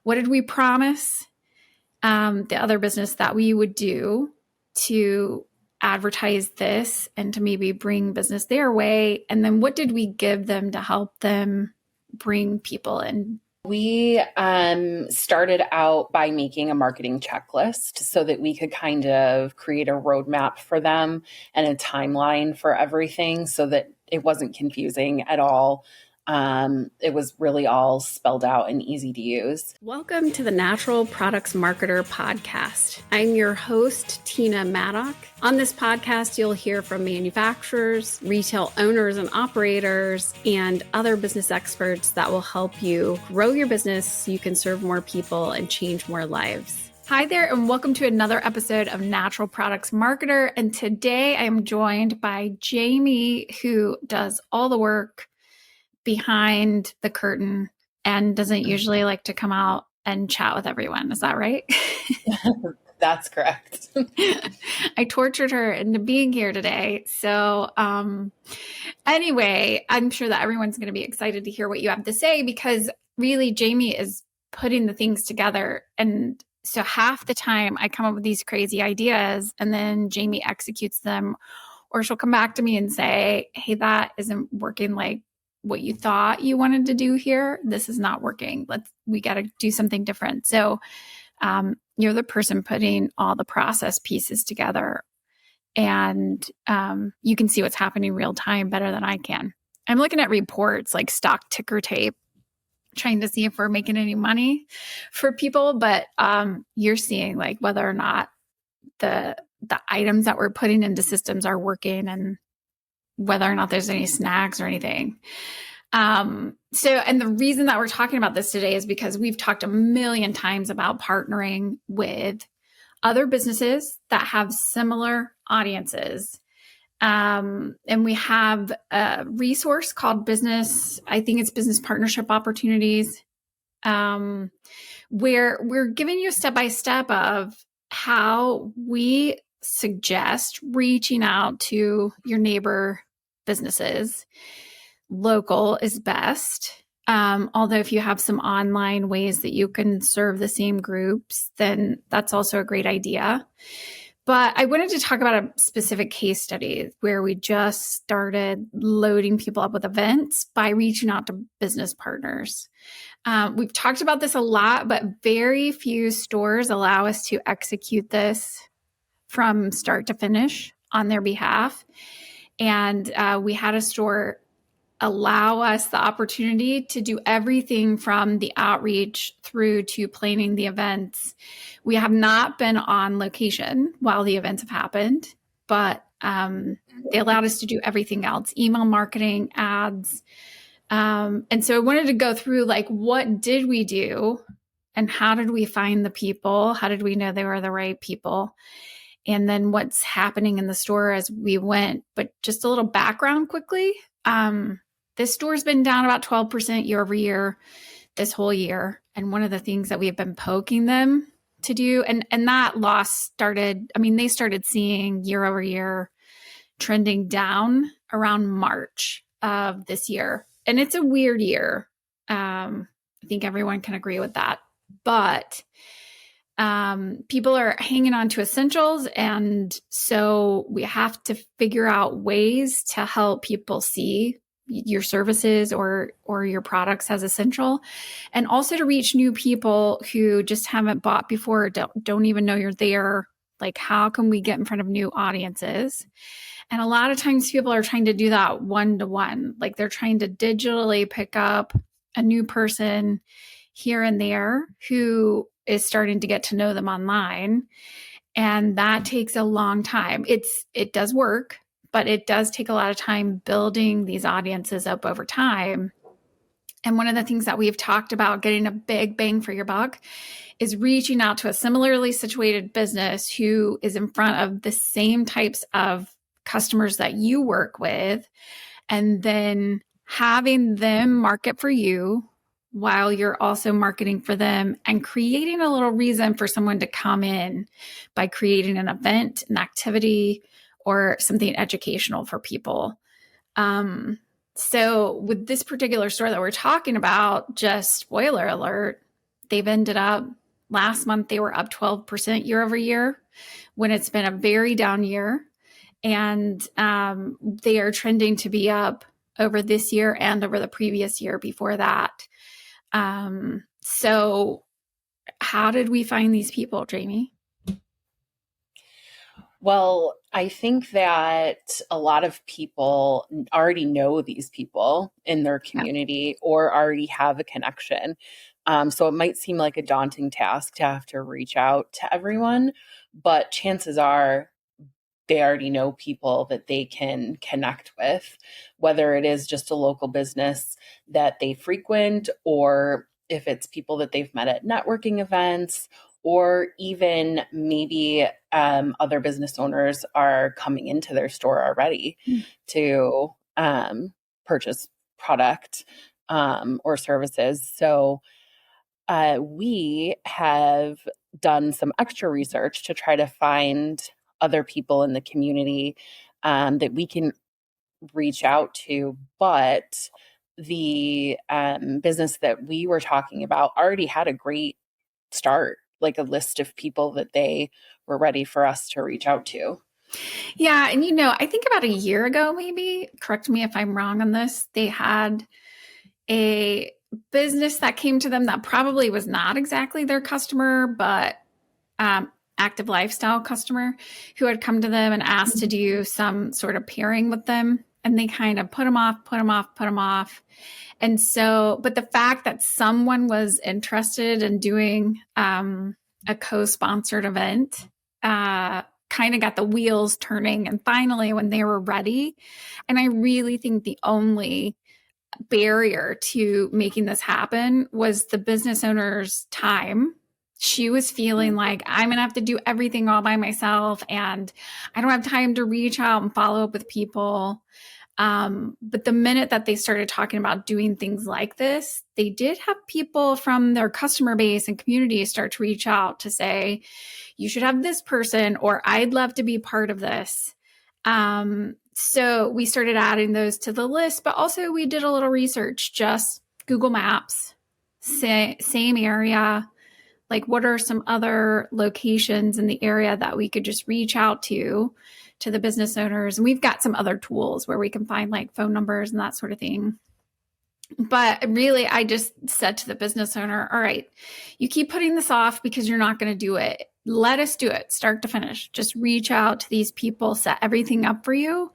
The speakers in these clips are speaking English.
what did we promise the other business that we would do to advertise this and to maybe bring business their way? And then what did we give them to help them bring people in? We started out by making a marketing checklist so that we could kind of create a roadmap for them and a timeline for everything so that it wasn't confusing at all. It was really all spelled out and easy to use. Welcome to the Natural Products Marketer podcast. I'm your host, Tina Maddock. On this podcast, you'll hear from manufacturers, retail owners and operators, and other business experts that will help you grow your business so you can serve more people and change more lives. Hi there, and welcome to another episode of Natural Products Marketer. And today I'm joined by Jamie, who does all the work behind the curtain and doesn't usually like to come out and chat with everyone. Is that right? That's correct. I tortured her into being here today. So anyway, I'm sure that everyone's going to be excited to hear what you have to say, because really Jamie is putting the things together. And so half the time I come up with these crazy ideas and then Jamie executes them, or she'll come back to me and say, hey, that isn't working like what you thought you wanted to do here. This is not working. We got to do something different. So you're the person putting all the process pieces together, and you can see what's happening real time better than I can. I'm looking at reports like stock ticker tape, trying to see if we're making any money for people, but you're seeing like whether or not the items that we're putting into systems are working and whether or not there's any snags or anything. And the reason that we're talking about this today is because we've talked a million times about partnering with other businesses that have similar audiences. And we have a resource called Business Partnership Opportunities, where we're giving you a step-by-step of how we suggest reaching out to your neighbor businesses. Local is best. Although if you have some online ways that you can serve the same groups, then that's also a great idea. But I wanted to talk about a specific case study where we just started loading people up with events by reaching out to business partners. We've talked about this a lot, but very few stores allow us to execute this from start to finish on their behalf. And we had a store allow us the opportunity to do everything from the outreach through to planning the events. We have not been on location while the events have happened, but they allowed us to do everything else, email marketing, ads. And so I wanted to go through like, what did we do and how did we find the people? How did we know they were the right people? And then what's happening in the store as we went. But just a little background quickly. This store's been down about 12% year over year this whole year. And one of the things that we've been poking them to do, and that loss started, they started seeing year over year trending down around March of this year. And it's a weird year. I think everyone can agree with that. But people are hanging on to essentials. And so we have to figure out ways to help people see your services or your products as essential, and also to reach new people who just haven't bought before, don't even know you're there. Like, how can we get in front of new audiences? And a lot of times people are trying to do that one-to-one. Like, they're trying to digitally pick up a new person here and there who is starting to get to know them online. And that takes a long time. It does work, but it does take a lot of time building these audiences up over time. And one of the things that we've talked about getting a big bang for your buck is reaching out to a similarly situated business who is in front of the same types of customers that you work with, and then having them market for you while you're also marketing for them, and creating a little reason for someone to come in by creating an event, an activity, or something educational for people. So with this particular store that we're talking about, just spoiler alert, They've ended up, last month, they were up 12% year over year when it's been a very down year. And they are trending to be up over this year and over the previous year before that. So how did we find these people, Jamie? Well, I think that a lot of people already know these people in their Yeah. community or already have a connection. So it might seem like a daunting task to have to reach out to everyone, but chances are they already know people that they can connect with, whether it is just a local business that they frequent, or if it's people that they've met at networking events, or even maybe other business owners are coming into their store already to purchase product or services. So we have done some extra research to try to find other people in the community that we can reach out to. But the business that we were talking about already had a great start, like a list of people that they were ready for us to reach out to. Yeah. And, I think about a year ago, maybe, correct me if I'm wrong on this, they had a business that came to them that probably was not exactly their customer, but active lifestyle customer who had come to them and asked to do some sort of pairing with them. And they kind of put them off. And so, but the fact that someone was interested in doing a co-sponsored event kind of got the wheels turning. And finally, when they were ready, and I really think the only barrier to making this happen was the business owner's time. She was feeling like, I'm going to have to do everything all by myself, and I don't have time to reach out and follow up with people. But the minute that they started talking about doing things like this, they did have people from their customer base and community start to reach out to say, you should have this person, or I'd love to be part of this. So we started adding those to the list, but also we did a little research, just Google Maps, same area. Like, what are some other locations in the area that we could just reach out to the business owners? And we've got some other tools where we can find like phone numbers and that sort of thing. But really, I just said to the business owner, all right, you keep putting this off because you're not going to do it. Let us do it start to finish. Just reach out to these people, set everything up for you.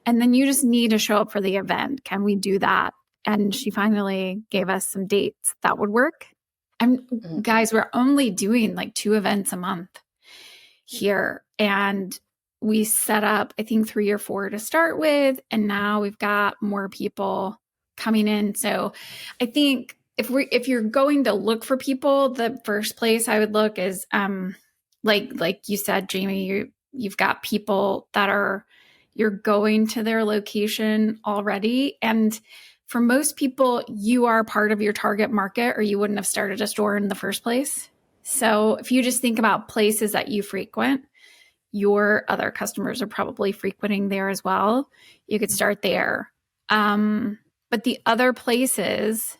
And then you just need to show up for the event. Can we do that? And she finally gave us some dates that would work. And guys, we're only doing like 2 events a month here. And we set up, I think, 3 or 4 to start with. And now we've got more people coming in. So I think if you're going to look for people, the first place I would look is like you said, Jamie, you've got people that you're going to their location already. And for most people, you are part of your target market, or you wouldn't have started a store in the first place. So if you just think about places that you frequent, your other customers are probably frequenting there as well. You could start there. But the other places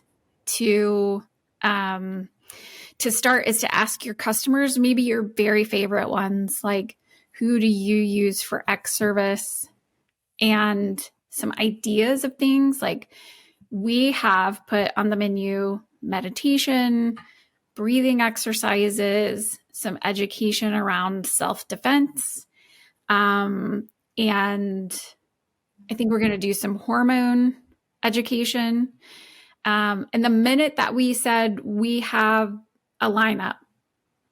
to start is to ask your customers, maybe your very favorite ones, like, who do you use for X service? And some ideas of things like, we have put on the menu meditation, breathing exercises, some education around self-defense. And I think we're going to do some hormone education. And the minute that we said we have a lineup,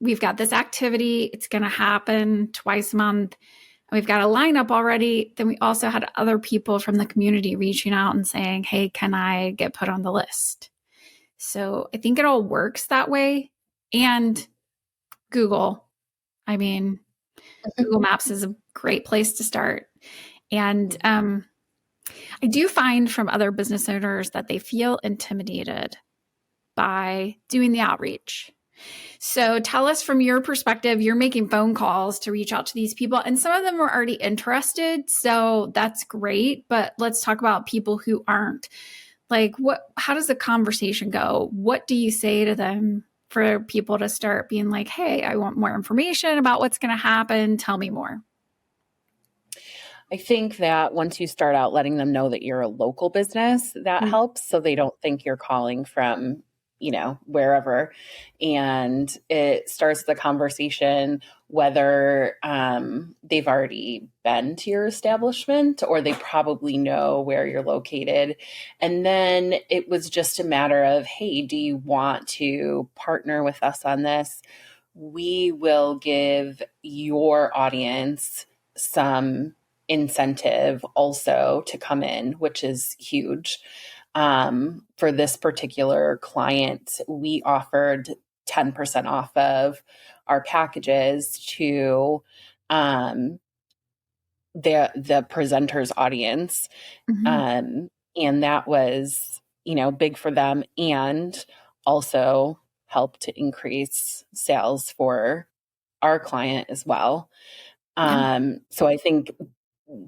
we've got this activity, it's going to happen twice a month, and we've got a lineup already, then we also had other people from the community reaching out and saying, hey, can I get put on the list? So I think it all works that way. And Google, I mean, Google Maps is a great place to start. And I do find from other business owners that they feel intimidated by doing the outreach. So tell us from your perspective, you're making phone calls to reach out to these people, and some of them are already interested. So that's great. But let's talk about people who aren't. Like, how does the conversation go? What do you say to them? for people to start being like, hey, I want more information about what's going to happen. Tell me more. I think that once you start out letting them know that you're a local business, that helps, so they don't think you're calling from, wherever. And it starts the conversation whether they've already been to your establishment or they probably know where you're located. And then it was just a matter of, hey, do you want to partner with us on this? We will give your audience some incentive also to come in, which is huge. For this particular client, we offered 10% off of our packages to the presenter's audience. And that was, big for them, and also helped to increase sales for our client as well. So I think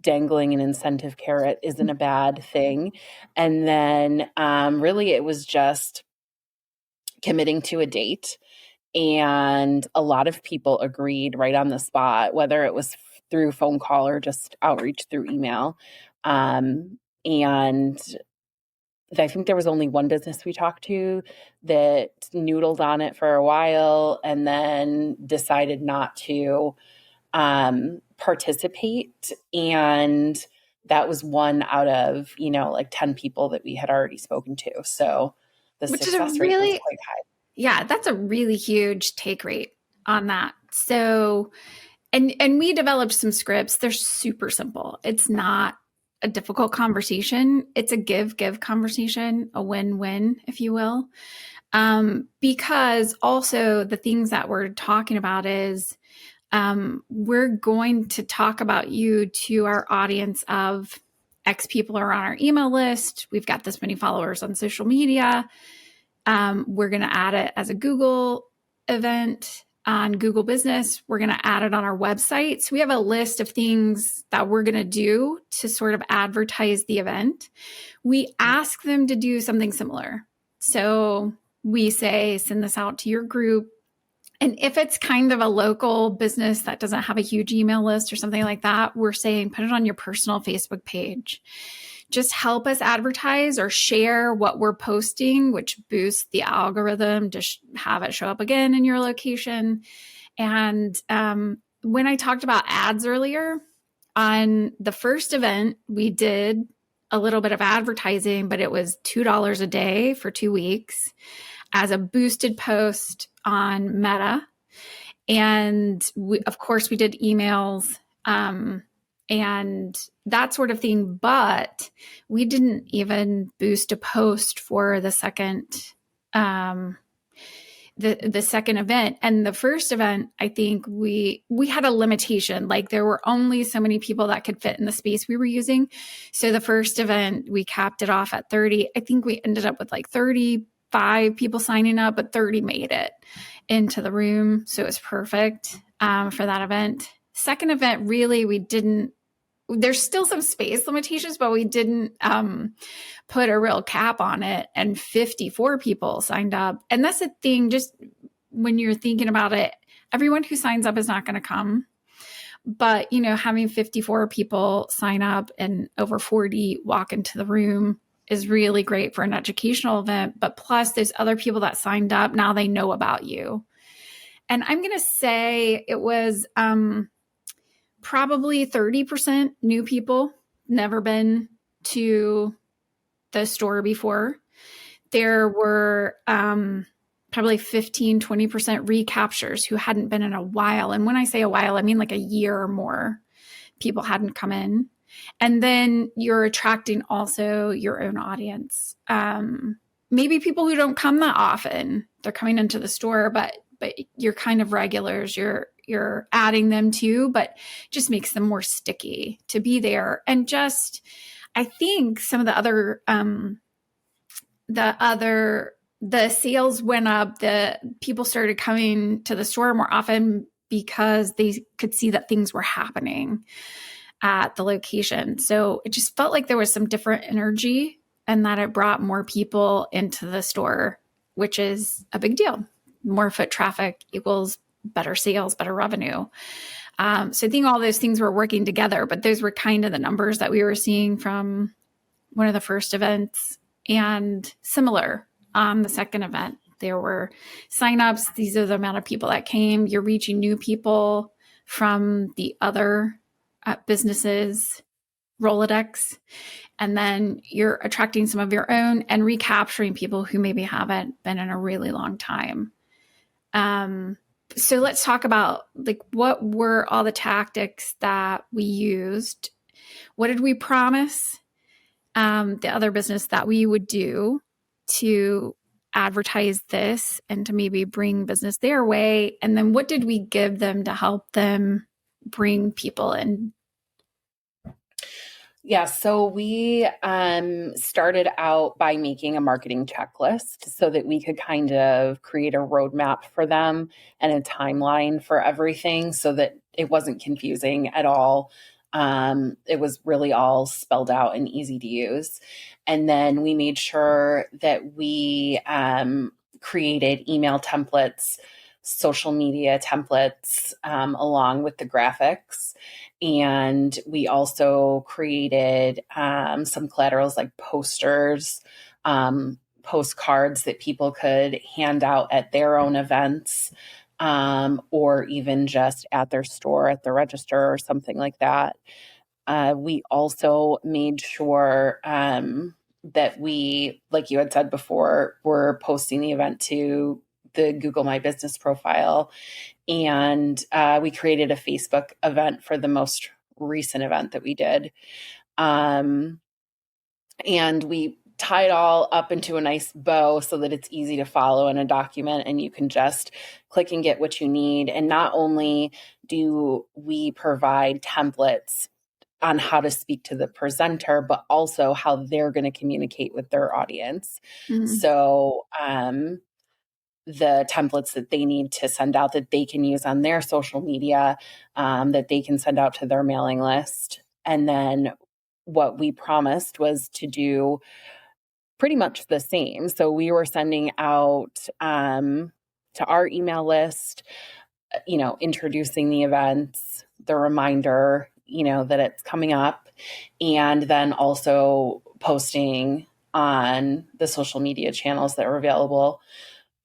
dangling an incentive carrot isn't a bad thing. And then really it was just committing to a date. And a lot of people agreed right on the spot, whether it was through phone call or just outreach through email. And I think there was only one business we talked to that noodled on it for a while and then decided not to participate. And that was one out of, 10 people that we had already spoken to. So the success rate was quite high. Yeah, that's a really huge take rate on that. So, and we developed some scripts. They're super simple. It's not a difficult conversation. It's a give conversation, a win-win, if you will. Because also the things that we're talking about is we're going to talk about you to our audience of X people are on our email list. We've got this many followers on social media. We're going to add it as a Google event on Google Business. We're going to add it on our website. So we have a list of things that we're going to do to sort of advertise the event. We ask them to do something similar. So we say, send this out to your group. And if it's kind of a local business that doesn't have a huge email list or something like that, we're saying, put it on your personal Facebook page. Just help us advertise or share what we're posting, which boosts the algorithm to have it show up again in your location. And when I talked about ads earlier, on the first event, we did a little bit of advertising, but it was $2 a day for 2 weeks as a boosted post on Meta. And of course, we did emails and that sort of thing, but we didn't even boost a post for the second the second event. And the first event, I think we had a limitation. Like there were only so many people that could fit in the space we were using. So the first event, we capped it off at 30. I think we ended up with like 35 people signing up, but 30 made it into the room. So it was perfect for that event. Second event, really, we didn't, there's still some space limitations, but we didn't put a real cap on it. And 54 people signed up. And that's the thing, just when you're thinking about it, everyone who signs up is not going to come. But, having 54 people sign up and over 40 walk into the room is really great for an educational event. But plus, there's other people that signed up. Now they know about you. And I'm going to say it was probably 30% new people, never been to the store before. There were probably 15, 20% recaptures who hadn't been in a while. And when I say a while, I mean like a year or more. People hadn't come in. And then you're attracting also your own audience. Maybe people who don't come that often, they're coming into the store, but you're kind of regulars. You're adding them too, but just makes them more sticky to be there. And just, I think some of the sales went up. The people started coming to the store more often because they could see that things were happening at the location. So it just felt like there was some different energy and that it brought more people into the store, which is a big deal. more foot traffic equals better sales, better revenue. So I think all those things were working together, but those were kind of the numbers that we were seeing from one of the first events, and similar on the second event. There were signups. These are the amount of people that came. You're reaching new people from the other businesses, Rolodex, and then you're attracting some of your own and recapturing people who maybe haven't been in a really long time. So let's talk about like what were all the tactics that we used. What did we promise the other business that we would do to advertise this and to maybe bring business their way? And then what did we give them to help them bring people in? Yeah, so we started out by making a marketing checklist so that we could kind of create a roadmap for them and a timeline for everything so that it wasn't confusing at all. It was really all spelled out and easy to use. And then we made sure that we created email templates, social media templates, along with the graphics. And we also created some collaterals like posters, postcards that people could hand out at their own events, or even just at their store, at the register or something like that. We also made sure that we, like you had said before, were posting the event to the Google My Business profile. And we created a Facebook event for the most recent event that we did. And we tie it all up into a nice bow so that it's easy to follow in a document and you can just click and get what you need. And not only do we provide templates on how to speak to the presenter, but also how they're going to communicate with their audience. Mm-hmm. So, the templates that they need to send out that they can use on their social media, that they can send out to their mailing list. And then what we promised was to do pretty much the same. So we were sending out to our email list, introducing the events, the reminder, that it's coming up, and then also posting on the social media channels that were available.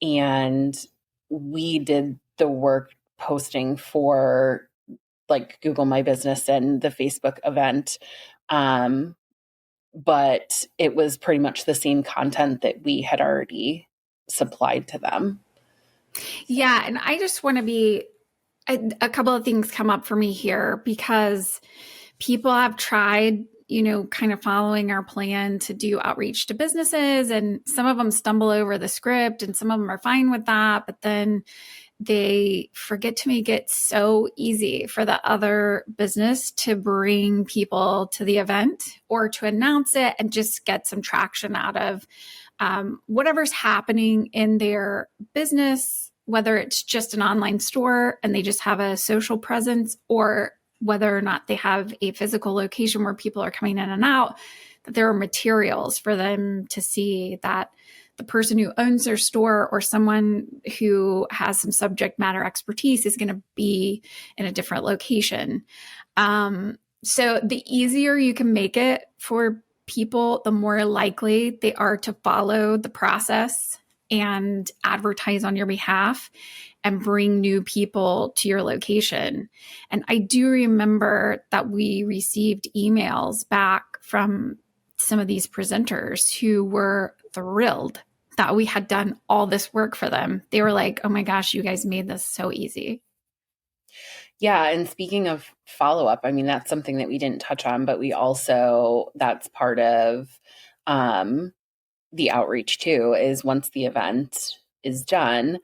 And we did the work posting for like Google My Business and the Facebook event. But it was pretty much the same content that we had already supplied to them. Yeah. And I just want to be, a couple of things come up for me here because people have tried, kind of following our plan to do outreach to businesses, and some of them stumble over the script and some of them are fine with that, but then they forget to make it so easy for the other business to bring people to the event or to announce it and just get some traction out of whatever's happening in their business, whether it's just an online store and they just have a social presence, or whether or not they have a physical location where people are coming in and out, that there are materials for them to see that the person who owns their store or someone who has some subject matter expertise is going to be in a different location. So the easier you can make it for people, the more likely they are to follow the process and advertise on your behalf and bring new people to your location. And I do remember that we received emails back from some of these presenters who were thrilled that we had done all this work for them. They were like, oh my gosh, you guys made this so easy. Yeah. And speaking of follow-up, I mean, that's something that we didn't touch on, but that's part of the outreach too, is once the event is done,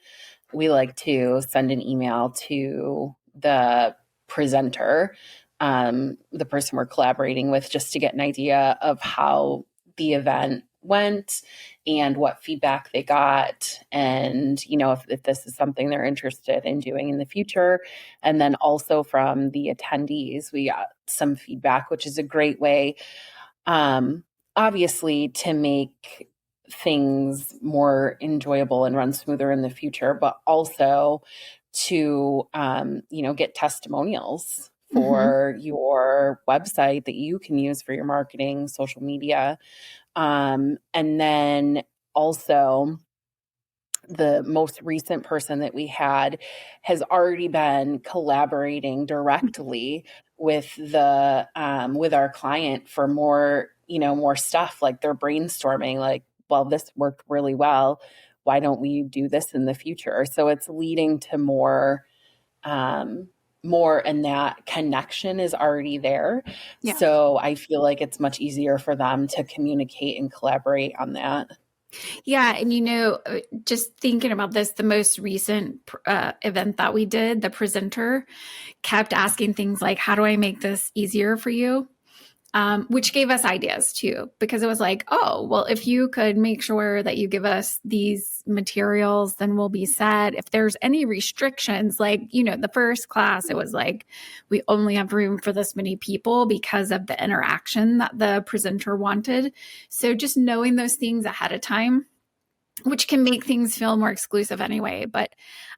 we like to send an email to the presenter, the person we're collaborating with, just to get an idea of how the event went and what feedback they got. And, if this is something they're interested in doing in the future. And then also from the attendees, we got some feedback, which is a great way, obviously, to make things more enjoyable and run smoother in the future, but also to, get testimonials Mm-hmm. for your website that you can use for your marketing, social media. And then also, the most recent person that we had has already been collaborating directly with our client for more stuff. Like, they're brainstorming, like, well, this worked really well, why don't we do this in the future? So it's leading to more, and that connection is already there. Yeah. So I feel like it's much easier for them to communicate and collaborate on that. Yeah. And, just thinking about this, the most recent event that we did, the presenter kept asking things like, how do I make this easier for you? Which gave us ideas too, because it was like, oh, well, if you could make sure that you give us these materials, then we'll be set. If there's any restrictions, like, the first class, it was like, we only have room for this many people because of the interaction that the presenter wanted. So just knowing those things ahead of time, which can make things feel more exclusive anyway. But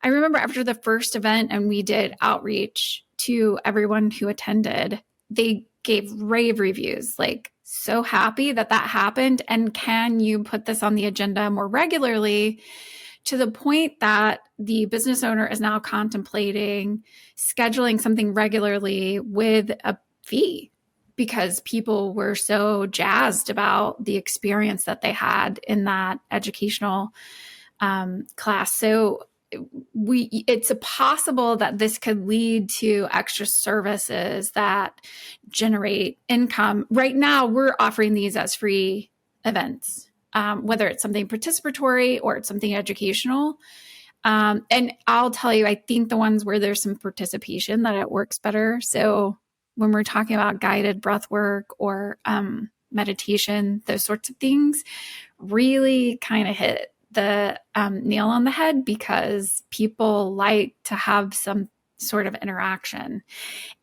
I remember after the first event and we did outreach to everyone who attended, they gave rave reviews, like, so happy that that happened. And can you put this on the agenda more regularly, to the point that the business owner is now contemplating scheduling something regularly with a fee, because people were so jazzed about the experience that they had in that educational class. So it's possible that this could lead to extra services that generate income. Right now, we're offering these as free events, whether it's something participatory or it's something educational. And I'll tell you, I think the ones where there's some participation, that it works better. So when we're talking about guided breath work or meditation, those sorts of things really kind of hit the nail on the head, because people like to have some sort of interaction.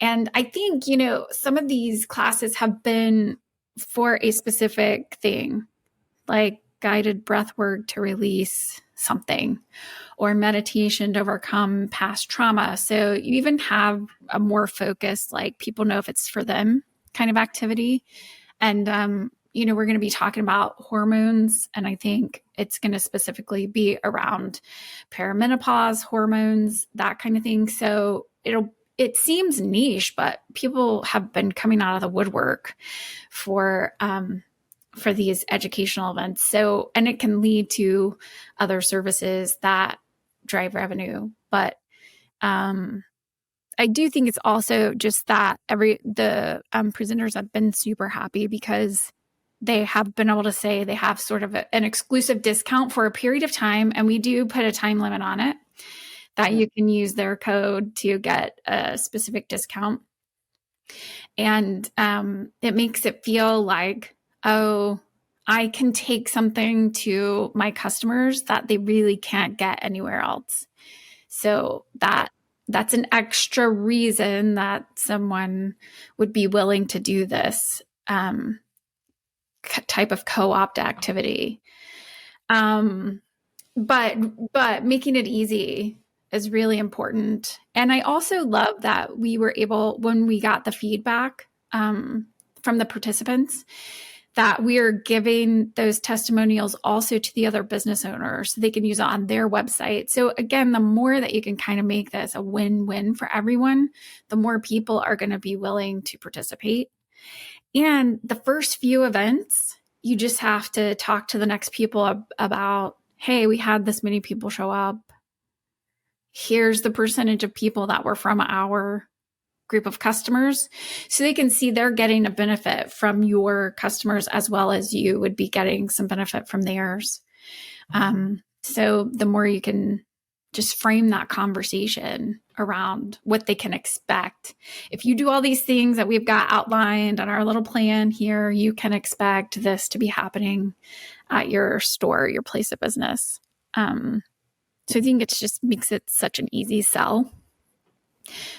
And I think, some of these classes have been for a specific thing, like guided breath work to release something, or meditation to overcome past trauma. So you even have a more focused, like, people know if it's for them kind of activity. And, we're going to be talking about hormones, and I think it's going to specifically be around perimenopause hormones, that kind of thing. So it seems niche, but people have been coming out of the woodwork for these educational events. So, and it can lead to other services that drive revenue. But I do think it's also just that the presenters have been super happy, because they have been able to say they have sort of an exclusive discount for a period of time. And we do put a time limit on it, that you can use their code to get a specific discount. And it makes it feel like, oh, I can take something to my customers that they really can't get anywhere else. So that's an extra reason that someone would be willing to do this type of co-opt activity. But making it easy is really important. And I also love that we were able, when we got the feedback from the participants, that we are giving those testimonials also to the other business owners so they can use it on their website. So again, the more that you can kind of make this a win-win for everyone, the more people are going to be willing to participate. And the first few events, you just have to talk to the next people about, hey, we had this many people show up. Here's the percentage of people that were from our group of customers, so they can see they're getting a benefit from your customers as well as you would be getting some benefit from theirs. So the more you can just frame that conversation around what they can expect. If you do all these things that we've got outlined on our little plan here, you can expect this to be happening at your store, your place of business. So I think it just makes it such an easy sell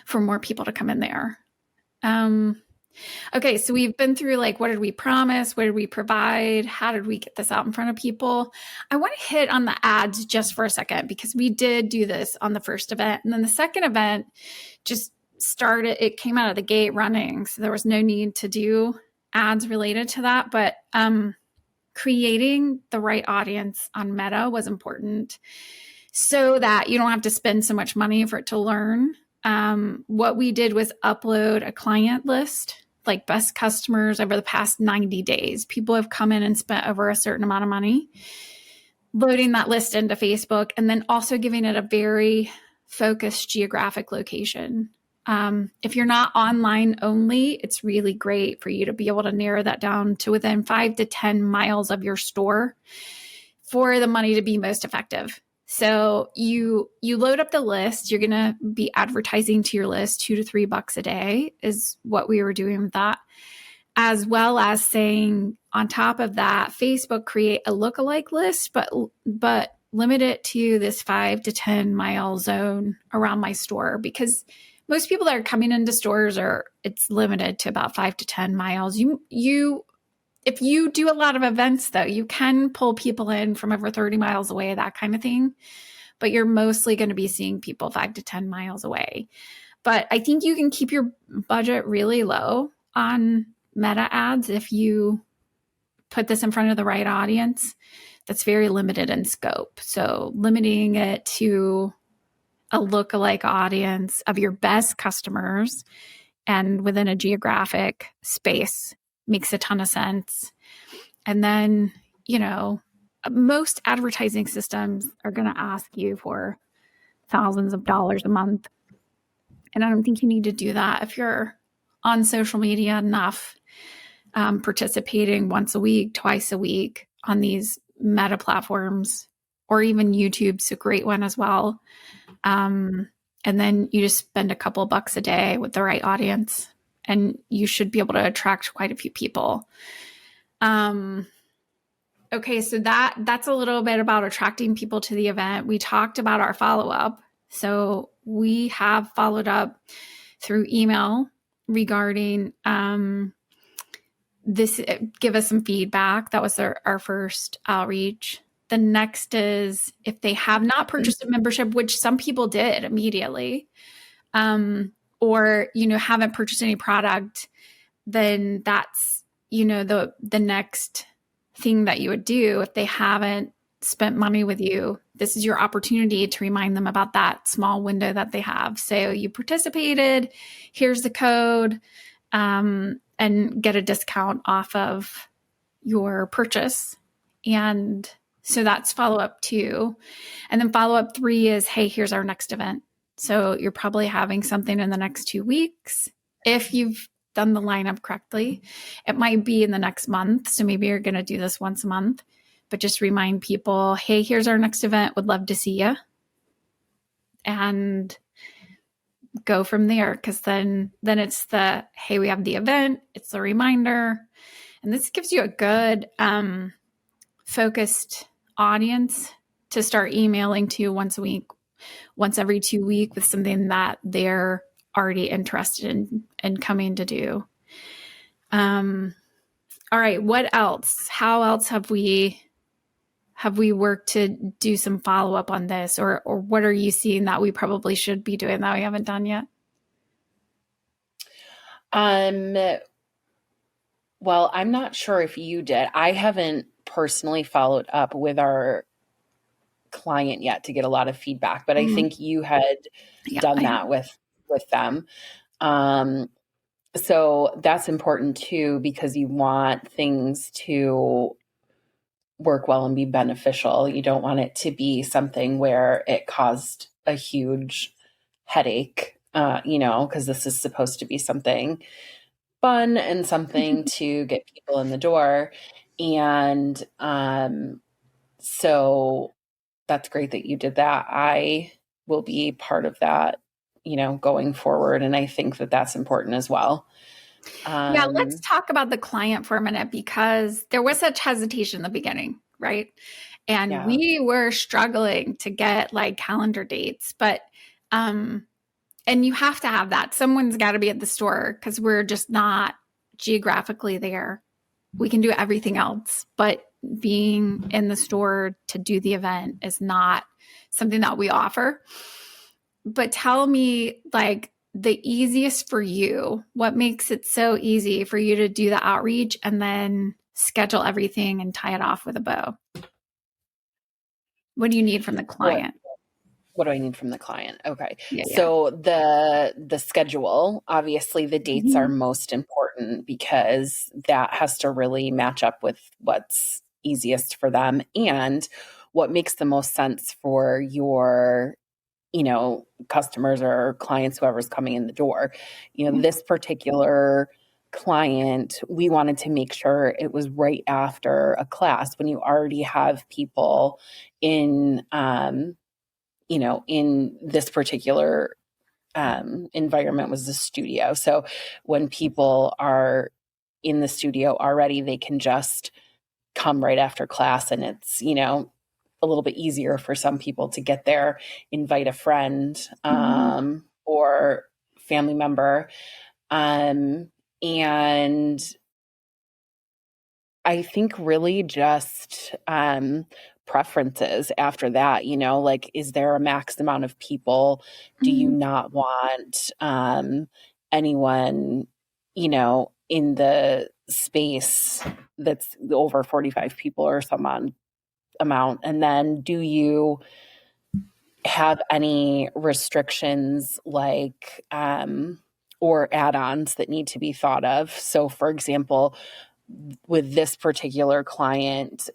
for more people to come in there. Okay, so we've been through like, what did we promise? What did we provide? How did we get this out in front of people? I want to hit on the ads just for a second because we did do this on the first event. And then the second event just started, it came out of the gate running. So there was no need to do ads related to that. But creating the right audience on Meta was important so that you don't have to spend so much money for it to learn. What we did was upload a client list, like best customers over the past 90 days. People have come in and spent over a certain amount of money, loading that list into Facebook, and then also giving it a very focused geographic location. If you're not online only, it's really great for you to be able to narrow that down to within 5 to 10 miles of your store for the money to be most effective. So you load up the list, you're going to be advertising to your list $2 to $3 a day is what we were doing with that. As well as saying on top of that, Facebook create a lookalike list, but limit it to this 5 to 10 mile zone around my store, because most people that are coming into stores it's limited to about 5 to 10 miles. If you do a lot of events, though, you can pull people in from over 30 miles away, that kind of thing. But you're mostly going to be seeing people 5 to 10 miles away. But I think you can keep your budget really low on Meta ads if you put this in front of the right audience. That's very limited in scope. So limiting it to a lookalike audience of your best customers and within a geographic space makes a ton of sense. And then, most advertising systems are going to ask you for thousands of dollars a month. And I don't think you need to do that if you're on social media enough, participating once a week, twice a week on these Meta platforms, or even YouTube's a great one as well. And then you just spend a couple of bucks a day with the right audience, and you should be able to attract quite a few people. Okay, so that's a little bit about attracting people to the event. We talked about our follow-up. So we have followed up through email regarding this, give us some feedback. That was our first outreach. The next is if they have not purchased a membership, which some people did immediately, or, haven't purchased any product, then that's, the next thing that you would do. If they haven't spent money with you, this is your opportunity to remind them about that small window that they have. So you participated, here's the code, and get a discount off of your purchase. And so that's follow-up 2. And then follow-up 3 is, hey, here's our next event. So you're probably having something in the next 2 weeks. If you've done the lineup correctly, it might be in the next month. So maybe you're going to do this once a month, but just remind people, hey, here's our next event. Would love to see you. And go from there. Because then it's the, hey, we have the event. It's a reminder. And this gives you a good focused audience to start emailing to once a week, once every 2 weeks, with something that they're already interested in coming to do. All right, what else? How else have we worked to do some follow-up on this, or what are you seeing that we probably should be doing that we haven't done yet? Well, I'm not sure if you did. I haven't personally followed up with our client yet to get a lot of feedback, but I think you had done that with them. So that's important too, because you want things to work well and be beneficial. You don't want it to be something where it caused a huge headache, because this is supposed to be something fun and something to get people in the door. And so that's great that you did that. I will be part of that, going forward. And I think that that's important as well. Yeah, let's talk about the client for a minute, because there was such hesitation in the beginning, right? And we were struggling to get like calendar dates, but and you have to have that. Someone's got to be at the store, because we're just not geographically there. We can do everything else, but being in the store to do the event is not something that we offer. But tell me, like, the easiest for you, what makes it so easy for you to do the outreach and then schedule everything and tie it off with a bow? What do you need from the What client? what do I need from the client? Okay. Yeah, yeah. So the schedule, obviously the dates are Mhm. most important because that has to really match up with what's easiest for them and what makes the most sense for your, customers or clients, whoever's coming in the door. Yeah. This particular client, we wanted to make sure it was right after a class when you already have people in in this particular environment was the studio. So when people are in the studio already, they can just come right after class, and it's, a little bit easier for some people to get there, invite a friend Mhm. or family member. And I think really just preferences after that, like, is there a max amount of people? Do you Mhm. not want anyone, in the space that's over 45 people or some amount? And then do you have any restrictions like, or add ons that need to be thought of? So, for example, with this particular client,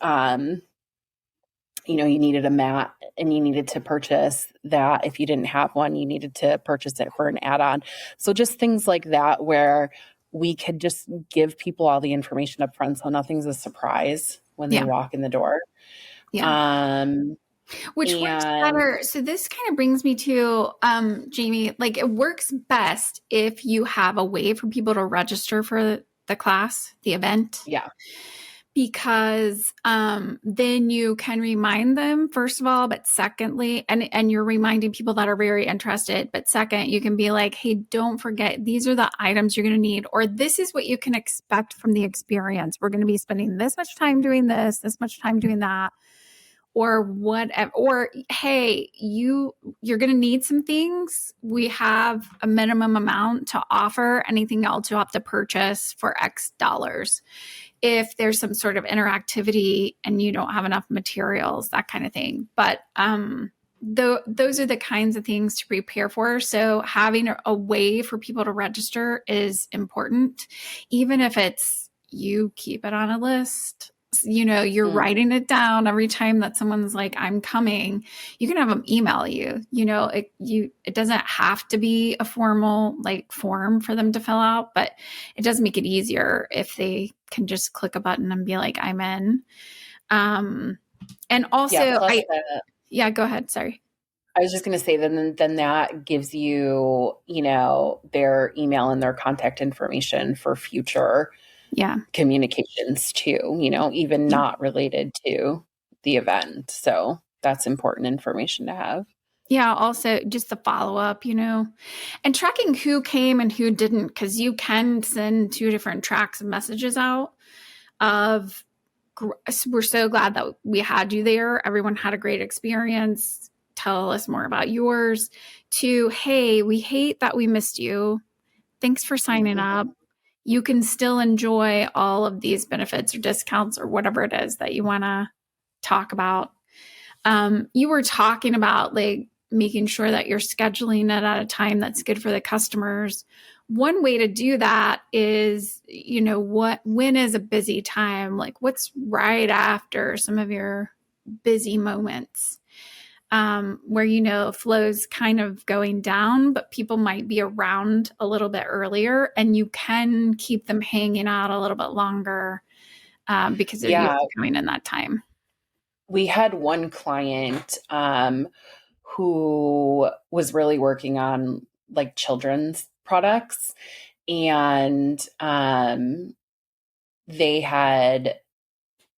you needed a mat and you needed to purchase that. If you didn't have one, you needed to purchase it for an add on. So, just things like that where we could just give people all the information up front so nothing's a surprise when they Yeah. walk in the door. Yeah. Um, Which works and better. So this kind of brings me to Jamie, like it works best if you have a way for people to register for the class, the event, yeah, because then you can remind them first of all, but secondly, and you're reminding people that are very interested, but second, you can be like, hey, don't forget, these are the items you're going to need, or this is what you can expect from the experience. We're going to be spending this much time doing this much time doing that, or whatever. Or hey, you're going to need some things. We have a minimum amount to offer. Anything else you'll have to purchase for X dollars. If there's some sort of interactivity and you don't have enough materials, that kind of thing. But those are the kinds of things to prepare for. So having a way for people to register is important, even if it's you keep it on a list. You're mm, writing it down every time that someone's like, I'm coming. You can have them email you. It doesn't have to be a formal like form for them to fill out, but it does make it easier if they can just click a button and be like, I'm in. And yeah. also Plus, yeah, go ahead. Sorry. I was just going to say, then that gives you, their email and their contact information for future Yeah. communications too, even Yeah. not related to the event. So that's important information to have. Yeah. Also, just the follow up, and tracking who came and who didn't, because you can send two different tracks of messages out of, we're so glad that we had you there. Everyone had a great experience. Tell us more about yours. To, hey, we hate that we missed you. Thanks for signing up. Mhm. You can still enjoy all of these benefits or discounts or whatever it is that you want to talk about. You were talking about like making sure that you're scheduling it at a time that's good for the customers. One way to do that is, when is a busy time? Like what's right after some of your busy moments, where, flow's kind of going down, but people might be around a little bit earlier and you can keep them hanging out a little bit longer, because they're used Yeah, to coming in that time. we had one client who was really working on like children's products, and they had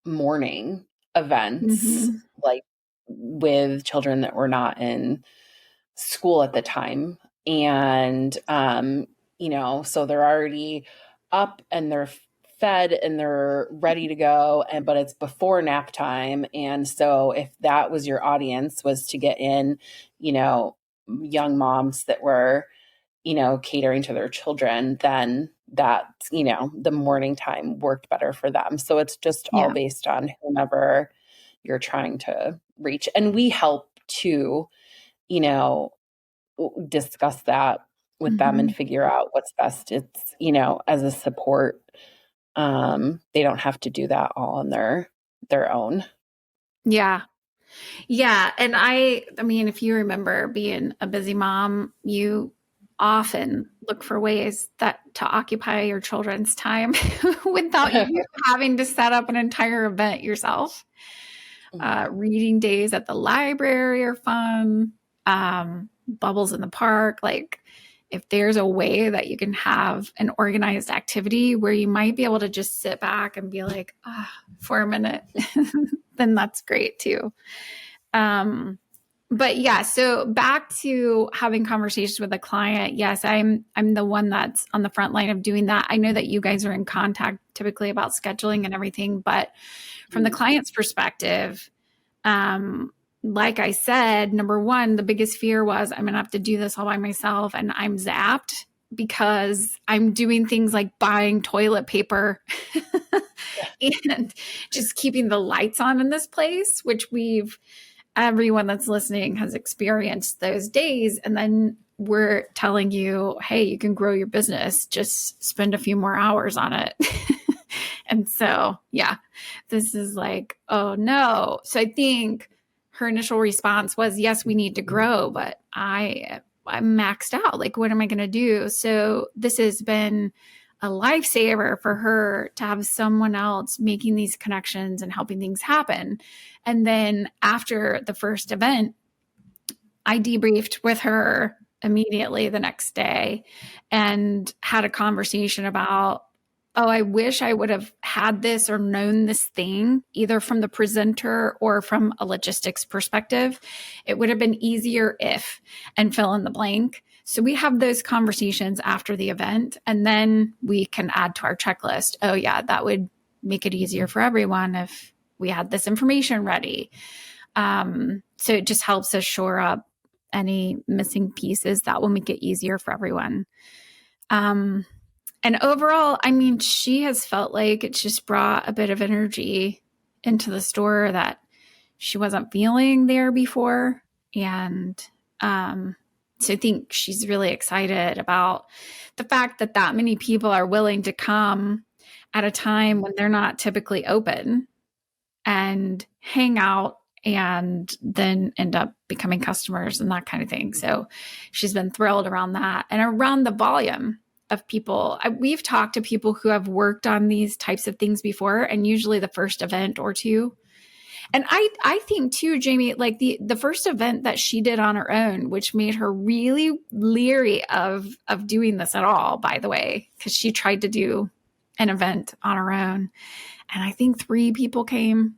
morning events Mm-hmm. like with children that were not in school at the time. And so they're already up and they're fed and they're ready to go, but it's before nap time. And so if that was your audience, was to get in, young moms that were, catering to their children, then that, the morning time worked better for them. So it's just all based on whomever you're trying to reach. And we help to, discuss that with them and figure out what's best. It's, as a support, they don't have to do that all on their own. Yeah. Yeah. And I mean, if you remember being a busy mom, you often look for ways to occupy your children's time without you having to set up an entire event yourself. Reading days at the library are fun. Bubbles in the park. Like, if there's a way that you can have an organized activity where you might be able to just sit back and be like, for a minute, then that's great too. But yeah, so back to having conversations with a client. Yes, I'm the one that's on the front line of doing that. I know that you guys are in contact typically about scheduling and everything, but from the client's perspective, like I said, number one, the biggest fear was I'm going to have to do this all by myself, and I'm zapped because I'm doing things like buying toilet paper and just keeping the lights on in this place, which everyone that's listening has experienced those days. And then we're telling you, hey, you can grow your business, just spend a few more hours on it. And so, yeah, this is like, oh no. So I think her initial response was, yes, we need to grow, but I'm maxed out. Like, what am I going to do? So this has been a lifesaver for her to have someone else making these connections and helping things happen. And then after the first event, I debriefed with her immediately the next day and had a conversation about, I wish I would have had this or known this thing, either from the presenter or from a logistics perspective. It would have been easier if, and fill in the blank. So we have those conversations after the event, and then we can add to our checklist. Oh yeah, that would make it easier for everyone if we had this information ready. So it just helps us shore up any missing pieces that will make it easier for everyone. And overall, I mean, she has felt like it's just brought a bit of energy into the store that she wasn't feeling there before. And so I think she's really excited about the fact that many people are willing to come at a time when they're not typically open and hang out and then end up becoming customers and that kind of thing. So she's been thrilled around that and around the volume of people. We've talked to people who have worked on these types of things before, and usually the first event or two. And I think too, Jamie, like the first event that she did on her own, which made her really leery of doing this at all, by the way, because she tried to do an event on her own. And I think 3 people came,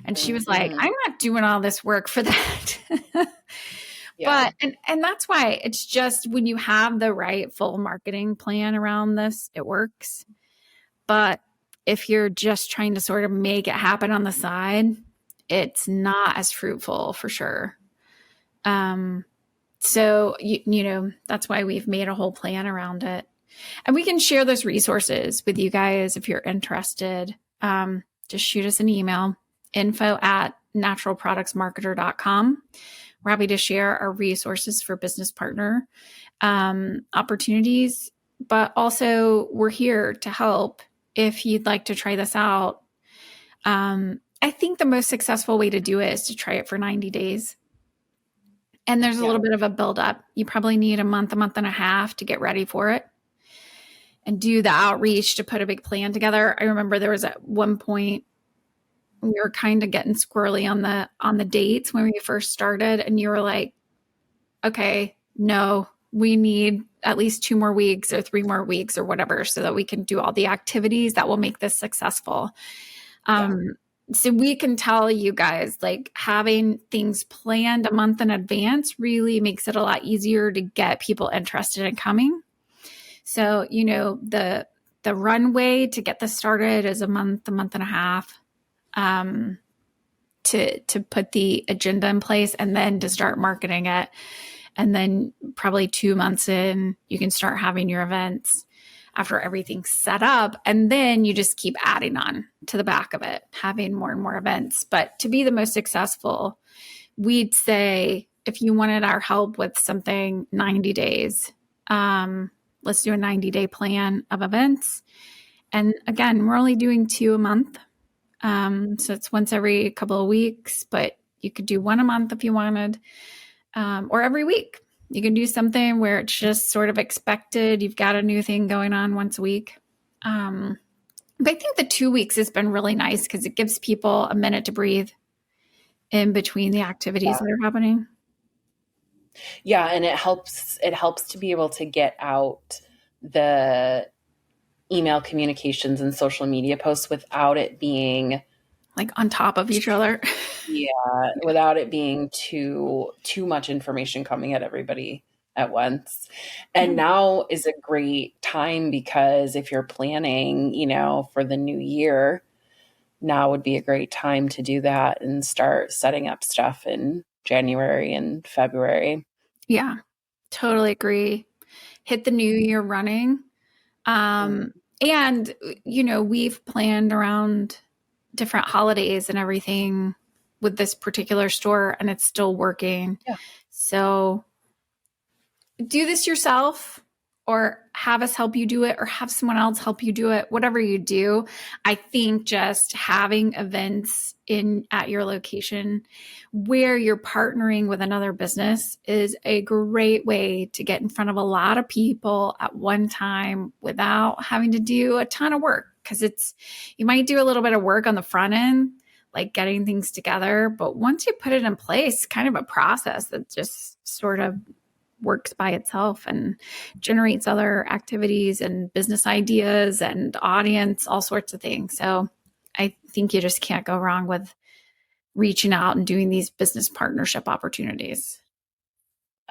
and she was like, I'm not doing all this work for that. Yeah. But, and that's why it's just when you have the right full marketing plan around this, it works. But if you're just trying to sort of make it happen on the side, it's not as fruitful for sure. So, that's why we've made a whole plan around it. And we can share those resources with you guys if you're interested. Just shoot us an email, info@naturalproductsmarketer.com. We're happy to share our resources for business partner opportunities, but also we're here to help if you'd like to try this out. I think the most successful way to do it is to try it for 90 days. And there's a little bit of a buildup. You probably need a month and a half to get ready for it and do the outreach to put a big plan together. I remember there was at one point we were kind of getting squirrely on the dates when we first started, and you were like, okay, no, we need at least 2 more weeks or 3 more weeks or whatever so that we can do all the activities that will make this successful. So we can tell you guys, like, having things planned a month in advance really makes it a lot easier to get people interested in coming. So, the The runway to get this started is a month and a half, to put the agenda in place and then to start marketing it. And then probably 2 months in, you can start having your events after everything's set up. And then you just keep adding on to the back of it, having more and more events. But to be the most successful, we'd say if you wanted our help with something, 90 days, let's do a 90-day plan of events. And again, we're only doing 2 a month. So it's once every couple of weeks, but you could do 1 a month if you wanted, or every week. You can do something where it's just sort of expected. You've got a new thing going on once a week. But I think the 2 weeks has been really nice because it gives people a minute to breathe in between the activities that are happening. Yeah, and it helps to be able to get out the email communications and social media posts without it being like on top of each other. Yeah, without it being too much information coming at everybody at once. And now is a great time because if you're planning, for the new year, now would be a great time to do that and start setting up stuff in January and February. Yeah, totally agree. Hit the new year running. And, we've planned around different holidays and everything with this particular store, and it's still working. Yeah. So do this yourself, or have us help you do it, or have someone else help you do it. Whatever you do, I think just having events at your location where you're partnering with another business is a great way to get in front of a lot of people at one time without having to do a ton of work. Because you might do a little bit of work on the front end, like getting things together, but once you put it in place, kind of a process that just sort of works by itself and generates other activities and business ideas and audience, all sorts of things. So I think you just can't go wrong with reaching out and doing these business partnership opportunities.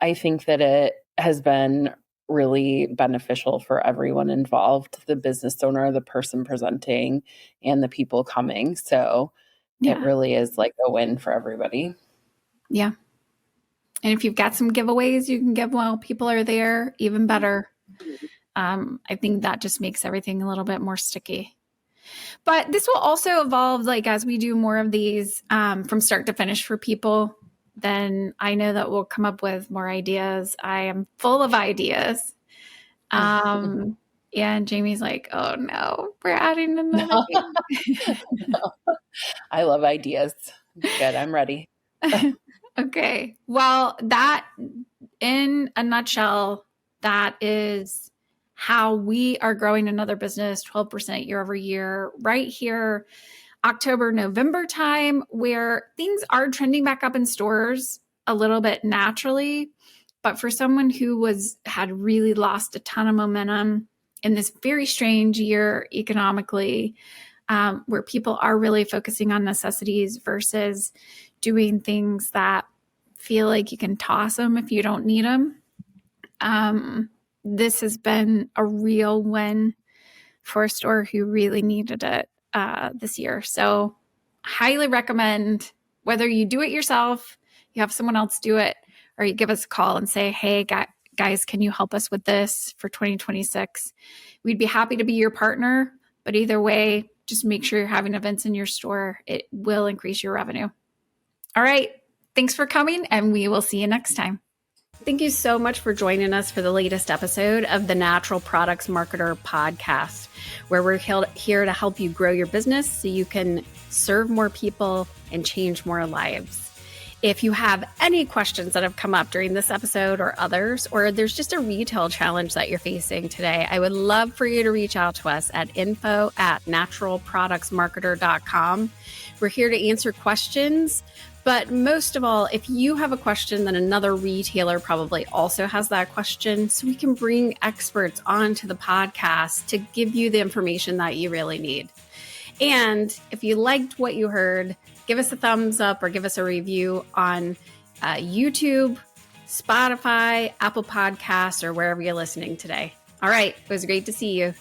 I think that it has been really beneficial for everyone involved, the business owner, the person presenting, and the people coming. So it really is like a win for everybody. Yeah. And if you've got some giveaways you can give while people are there, even better. I think that just makes everything a little bit more sticky. But this will also evolve, like as we do more of these from start to finish for people, then I know that we'll come up with more ideas. I am full of ideas. And Jamie's like, oh no, we're adding another thing. No. I love ideas. Good, I'm ready. Okay. Well, that in a nutshell, that is how we are growing another business 12% year over year right here, October, November time, where things are trending back up in stores a little bit naturally. But for someone who had really lost a ton of momentum in this very strange year economically, where people are really focusing on necessities versus doing things that feel like you can toss them if you don't need them. This has been a real win for a store who really needed it this year. So highly recommend, whether you do it yourself, you have someone else do it, or you give us a call and say, hey, guys, can you help us with this for 2026? We'd be happy to be your partner. But either way, just make sure you're having events in your store. It will increase your revenue. All right. Thanks for coming, and we will see you next time. Thank you so much for joining us for the latest episode of the Natural Products Marketer podcast, where we're here to help you grow your business so you can serve more people and change more lives. If you have any questions that have come up during this episode or others, or there's just a retail challenge that you're facing today, I would love for you to reach out to us at info@naturalproductsmarketer.com. We're here to answer questions. But most of all, if you have a question, then another retailer probably also has that question. So we can bring experts onto the podcast to give you the information that you really need. And if you liked what you heard, give us a thumbs up or give us a review on YouTube, Spotify, Apple Podcasts, or wherever you're listening today. All right. It was great to see you.